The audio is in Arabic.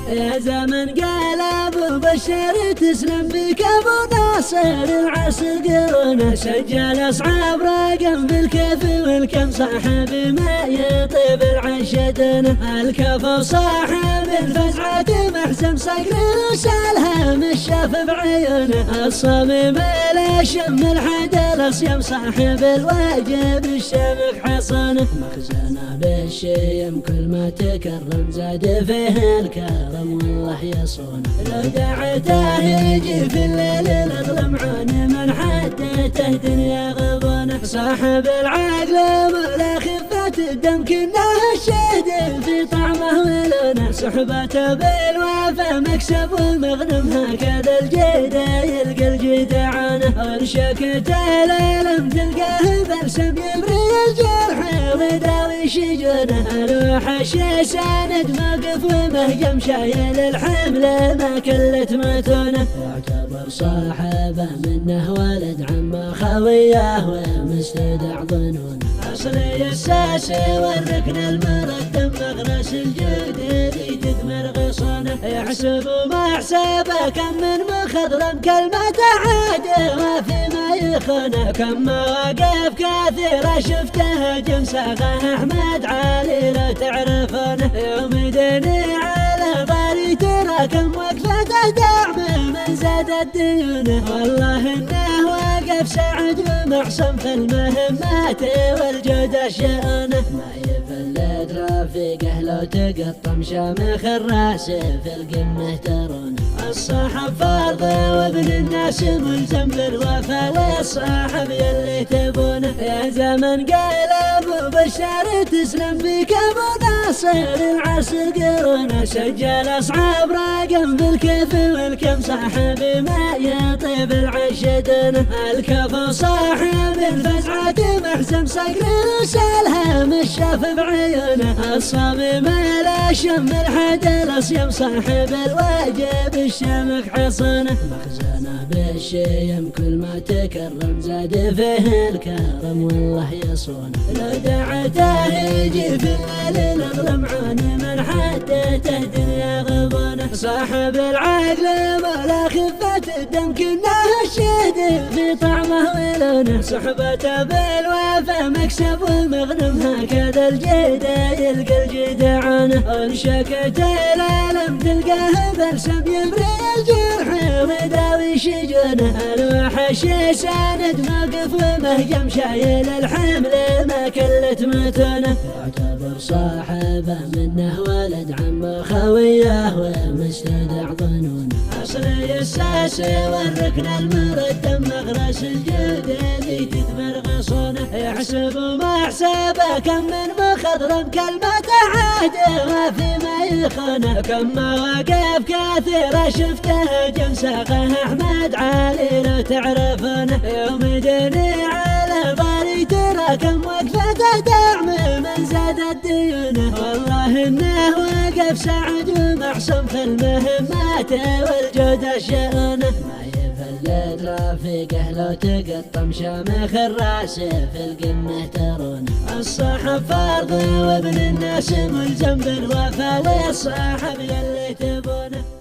يا زمن قال ابو بشر تسلم بك ابو ناصر العسكرونه، سجل اصعاب رقم بالكيف والكم صاحب ما يطيب العشدنه، الكفو صاحب الفزعه محزم صقر رسالها مشاف بعيونه، الصميم لا شم الحد الاصيم صاحب الواجب الشمخ حصنه، مخزنه بالشيم كل ما تكرم زاد فيه الكرم والله يصونه، لو دعته يجي في الليل الاظلم عن من حدته دنيا غضنه، صاحب العقل ولا خفة الدم كنه الشهد في طعمه ولونه، صحبته بالوفا مكسب ومغنم هكذا الجيده يلقى الجدعانه، ورشكته لم تلقاه بلسم يبري الجرح ويداوي شجونه، الوحش ساند موقف ومهجم شايل الحمله ما كلت متونه، يعتبر صاحبه منه ولد عمه خويه ومستدع ظنونه، اصلي الساسي والركن المردم مغرس الجديد تثمر غصونه، يحسب ما حسابه كم من مخضرم كلمته عاد ما في ما يخونه، كم مواقف كثيره شفته جمساغه احمد علي لو تعرفونه، يوم يدني على بالي ترى كم وقفته دعم من زادت ديونه، والله انه واقف سعد ومعصم في المهمات والجود شأنه، ما يفلت رفيقه لو تقطم شامخ الراس في القمه ترونه، الصاحب فرض وابن الناس ملزم بالوفا والصاحب يلي تبونه، يا زمن قال ابو بشر تسلم بك ابو ناصر العسكرونه، سجل اصعاب رقم بالكيف والكم صاحب ما يطيب العشدنه، الكفو صاحب الفزعه محزم صقر رسالها مشاف بعيونه، الصميم لا شم الحد الاصيم صاحب الواجب الشمخ حصنه، مخزنه بالشيم كل ما تكرم زاد فيه الكرم والله يصونه، لو دعته يجي في الليل الاظلم عن من حدته دنيا غضنه، صاحب العقل ولا خفة الدم كنه الشهد في طعمه ولونه، صحبته بالوفا مكسب ومغنم هكذا الجيده يلقى الجدعانه، ورشكته لم تلقاه بلسم يبري الجرح ويداوي شجونه، الوحش ساند موقف ومهجم شايل الحمله ما كلت متونه، يعتبر صاحبه منه ولد عمه خويه ومستدع ظنونه، اصلي الساسي والركن المردم مغرس الجديد تثمر غصونه، يحسب ما حسابه كم من مخضرم كلمته عاد ما في ما يخونه، كم مواقف كثيره شفته جمساغه احمد علي لو تعرفونه، يوم يدني على بالي ترى كم وقفته دعم من زادت ديونه، والله انه واقف سعد ومعصم في المهمات والجود شأنه، ما يفلت رفيقه لو تقطم شامخ الراس في القمه ترونه، الصاحب فرض وابن الناس ملزم بالوفا والصاحب يلي تبونه.